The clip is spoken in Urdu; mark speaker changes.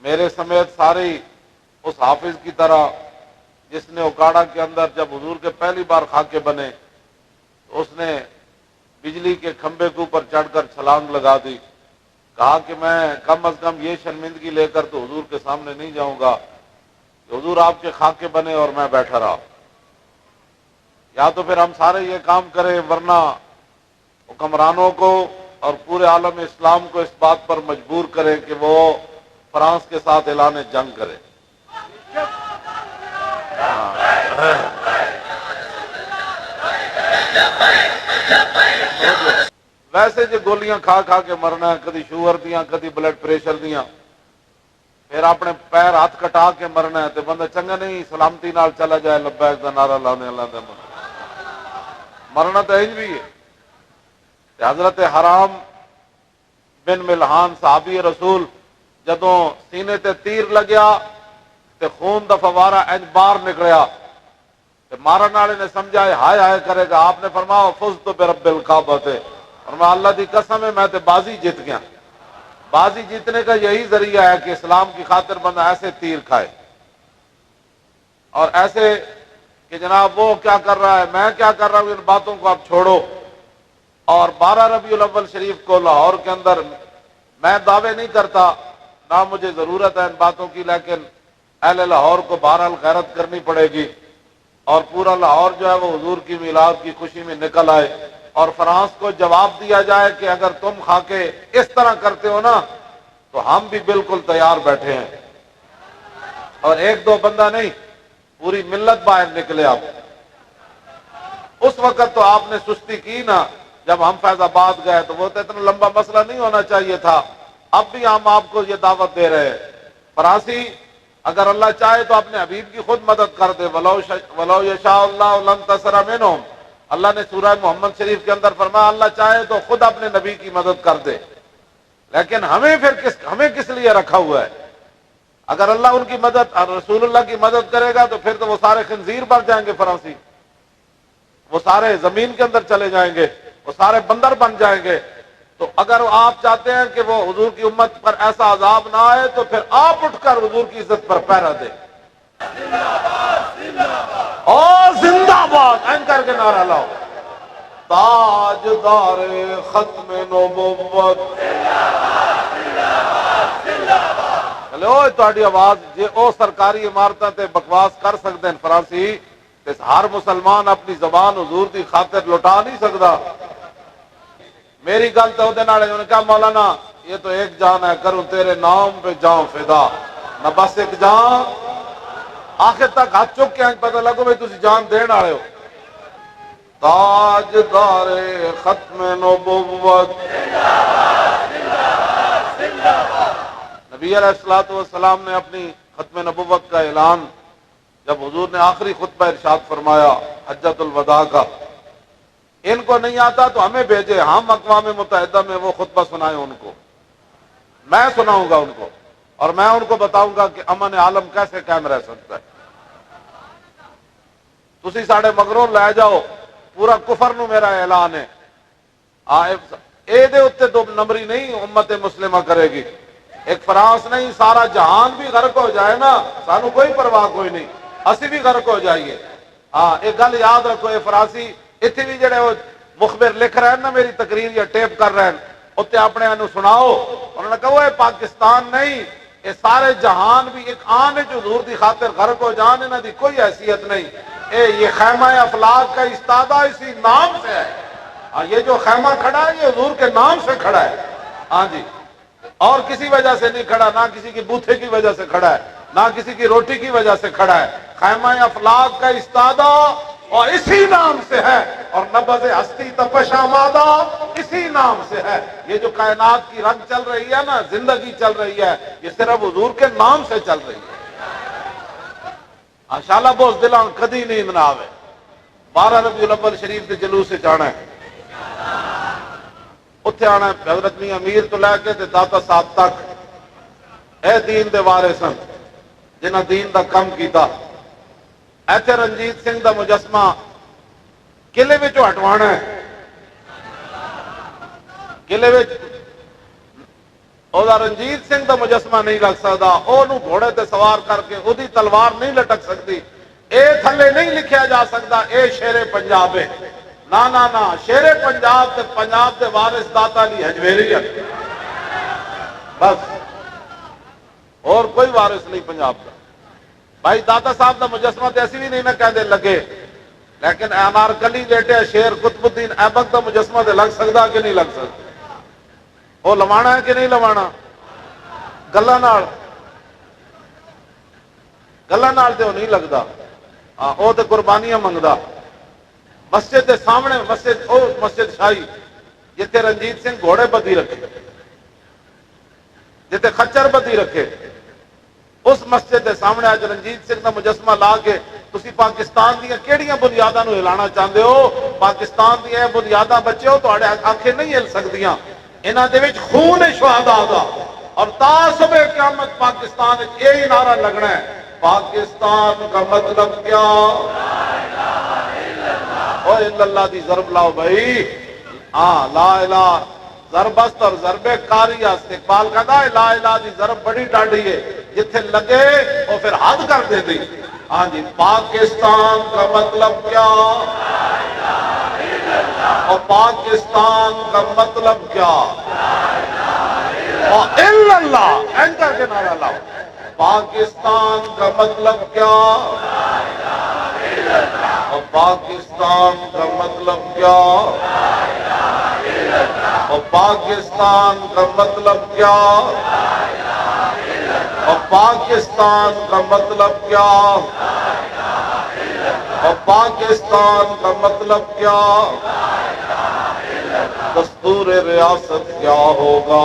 Speaker 1: میرے سمیت ساری اس حافظ کی طرح جس نے اکاڑا کے اندر جب حضور کے پہلی بار خاکے بنے تو اس نے بجلی کے کھمبے کے اوپر چڑھ کر چھلانگ لگا دی، کہا کہ میں کم از کم یہ شرمندگی لے کر تو حضور کے سامنے نہیں جاؤں گا کہ حضور آپ کے خاکے بنے اور میں بیٹھا رہا۔ یا تو پھر ہم سارے یہ کام کریں، ورنہ حکمرانوں کو اور پورے عالم اسلام کو اس بات پر مجبور کریں کہ وہ فرانس کے ساتھ اعلان جنگ کرے۔ ویسے جو گولیاں کھا کھا کے مرنا ہے، کدی شوگر دیاں کدی بلڈ پریشر دیاں، پھر اپنے پیر ہاتھ کٹا کے مرنا ہے تو بندہ چنگا نہیں سلامتی نال چلا جائے لبیک دا نعرہ لانے اللہ دے مرنا تو انج بھی ہے۔ حضرت حرام بن ملحان صحابی رسول جدوں سینے تے تیر لگیا تے خون دا فوارہ انج باہر نکلیا تے مارن والے نے سمجھا ہائے ہائے کرے گا، آپ نے فرمایا فزت برب الکعبہ تے، فرمایا اللہ دی قسم ہے میں تے بازی جیت گیا۔ بازی جیتنے کا یہی ذریعہ ہے کہ اسلام کی خاطر بندہ ایسے تیر کھائے اور ایسے کہ جناب وہ کیا کر رہا ہے میں کیا کر رہا ہوں، ان باتوں کو آپ چھوڑو۔ اور 12 ربیع الاول شریف کو لاہور کے اندر میں دعوے نہیں کرتا، نہ مجھے ضرورت ہے ان باتوں کی، لیکن اہل لاہور کو بہرحال غیرت کرنی پڑے گی اور پورا لاہور جو ہے وہ حضور کی میلاد کی خوشی میں نکل آئے اور فرانس کو جواب دیا جائے کہ اگر تم خاکے اس طرح کرتے ہو نا تو ہم بھی بالکل تیار بیٹھے ہیں۔ اور ایک دو بندہ نہیں، پوری ملت باہر نکلے۔ آپ اس وقت تو آپ نے سستی کی نا، جب ہم فیض آباد گئے تو وہ تو اتنا لمبا مسئلہ نہیں ہونا چاہیے تھا۔ اب بھی ہم آپ کو یہ دعوت دے رہے ہیں، فرانسی اگر اللہ چاہے تو اپنے حبیب کی خود مدد کر دے، ولو یشاء اللہ لانتصر منہم، اللہ نے سورہ محمد شریف کے اندر فرمایا اللہ چاہے تو خود اپنے نبی کی مدد کر دے، لیکن ہمیں کس لیے رکھا ہوا ہے؟ اگر اللہ ان کی مدد اور رسول اللہ کی مدد کرے گا تو پھر تو وہ سارے خنزیر بن جائیں گے، فرانسی وہ سارے زمین کے اندر چلے جائیں گے، وہ سارے بندر بن جائیں گے۔ تو اگر آپ چاہتے ہیں کہ وہ حضور کی امت پر ایسا عذاب نہ آئے تو پھر آپ اٹھ کر حضور کی عزت پر پہرا دیں اور زندہ باد این کر کے نعرہ لاؤ، تاجدار ختم نبوت۔ چلو تہاڈی آواز جے او سرکاری عمارتاں تے بکواس کر سکتے ہیں فرانسی تے ہر مسلمان اپنی زبان حضور دی خاطر لٹا نہیں سکتا۔ میری گل تو انہوں نے کہا مولانا یہ تو ایک جان ہے، کروں تیرے نام پہ جان فدا، نہ بس ایک جان، آخر تک ہاتھ چک کے پتہ لگو بھائی تسی جان دین والے ہو۔ تاجدار ختم نبوت، نبی علیہ الصلوۃ والسلام نے اپنی ختم نبوت کا اعلان جب حضور نے آخری خطبہ ارشاد فرمایا حجۃ الوداع کا، ان کو نہیں آتا تو ہمیں بھیجے، ہم اقوام متحدہ میں وہ خطبہ سنائیں ان کو، میں سناؤں گا ان کو اور میں ان کو بتاؤں گا کہ امن عالم کیسے قائم رہ سکتا ہے۔ تسی ساڑھے مگروں لے جاؤ، پورا کفر نو میرا اعلان ہے، اے دے اتے دو نمبری نہیں امت مسلمہ کرے گی، ایک فرانس نہیں سارا جہان بھی غرق ہو جائے نا سانو کوئی پرواہ کوئی نہیں، اسی بھی غرق ہو جائیے۔ ایک گل یاد رکھو، اے فرانسی اتنے بھی جڑے وہ مخبر لکھ رہے ہیں نا میری تقریر یا ٹیپ کر رہے ہیں اتنے اپنے انو سناؤ، انہوں نے کہا وہ پاکستان نہیں یہ سارے جہان بھی ایک آن ہے جو حضور دی خاطر غرق ہو جان، انہاں دی کوئی حیثیت نہیں، یہ خیمہ افلاق کا استادہ اسی نام سے ہے، یہ جو خیمہ کھڑا ہے یہ حضور کے نام سے کھڑا ہے، ہاں جی، اور کسی وجہ سے نہیں کھڑا، نہ کسی کی بوتھے کی وجہ سے کھڑا ہے، نہ کسی کی روٹی کی وجہ سے کھڑا ہے، خیمہ افلاق کا استادہ اور اسی نام سے ہے، اور نبض ہستی تپش آمادہ اسی نام سے ہے۔ یہ جو کائنات کی رنگ چل رہی ہے نا، زندگی چل رہی ہے، یہ صرف حضور کے نام سے چل رہی ہے۔ انشاءاللہ بوز دلان کدی نیند نہ آوے، 12 ربیع الاول شریف کے جلوس سے جانا ہے، اتھے آنا ہے، حضرت میاں امیر تو لے کے داتا صاحب تک اے دین دے وارثاں جنہاں دین دا کم کیتا، ایتھے رنجیت سنگھ دا مجسمہ قلعے وچوں ہٹوانا ہے، قلعے وچ ਉਹਦਾ ਰਣਜੀਤ ਸਿੰਘ ਦਾ ਮੁਜਸਮਾ ਨਹੀਂ ਲੱਗ ਸਕਦਾ, ਉਹਨੂੰ ਘੋੜੇ ਤੇ ਸਵਾਰ ਕਰਕੇ ਉਹਦੀ ਤਲਵਾਰ ਨਹੀਂ ਲਟਕ ਸਕਦੀ, ਇਹ ਥੱਲੇ ਨਹੀਂ ਲਿਖਿਆ ਜਾ ਸਕਦਾ ਇਹ ਸ਼ੇਰੇ ਪੰਜਾਬ ਹੈ। ਨਾ ਨਾ ਨਾ, ਸ਼ੇਰੇ ਪੰਜਾਬ ਤੇ ਪੰਜਾਬ ਦੇ ਵਾਰਿਸ ਦਾਤਾ ਅਲੀ ਹਜਵੇਰੀ ਹੈ ਬਸ, اور کوئی وارث نہیں پنجاب کا۔ بھائی داتا صاحب کا مجسمہ تو ایسی بھی نہیں نہ کہنے لگے، لیکن انارکلی بیٹے شیر قطب الدین ایبک کا مجسمہ تو لگ سکتا کہ نہیں لگ سکتا؟ وہ لوانا ہے کہ نہیں لوانا؟ گلاں نال تے وہ نہیں لگتا، وہ تو قربانیاں منگتا۔ مسجد کے سامنے مسجد شاہی جتنے رنجیت سنگھ گھوڑے بدی رکھے، جتنے خچر بدی رکھے، اس مسجد کے سامنے اج رنجیت سنگھ کا مجسمہ لا کے تسی پاکستان دیا کیڑیاں بنیاداں نو ہلانا چاہتے ہو؟ پاکستان دیا بنیاداں بچے ہو تہاڈے آنکھیں نہیں ہل سکدیاں، انہاں دے وچ خون ہے شہداء دا، اور تا صبح قیامت پاکستان وچ یہی نعرہ لگنا ہے، پاکستان کا مطلب کیا؟ او الا اللہ دی ضرب لاؤ بھائی، لا الہ ضربست اور ضرب کاری استقبال کہتا ہے، لا الہ دی ضرب بڑی ڈاڈی ہے، جتھے لگے وہ پھر حد کر دے دی۔ ہاں جی، پاکستان کا مطلب کیا؟ اور پاکستان کا مطلب کیا؟ اور الا اللہ اینکر کے نعرہ لاؤ، پاکستان کا مطلب کیا؟ اور پاکستان کا مطلب کیا؟ اور پاکستان کا مطلب کیا؟ اور پاکستان کا مطلب کیا؟ اور پاکستان کا مطلب کیا؟ دستور ریاست کیا ہوگا؟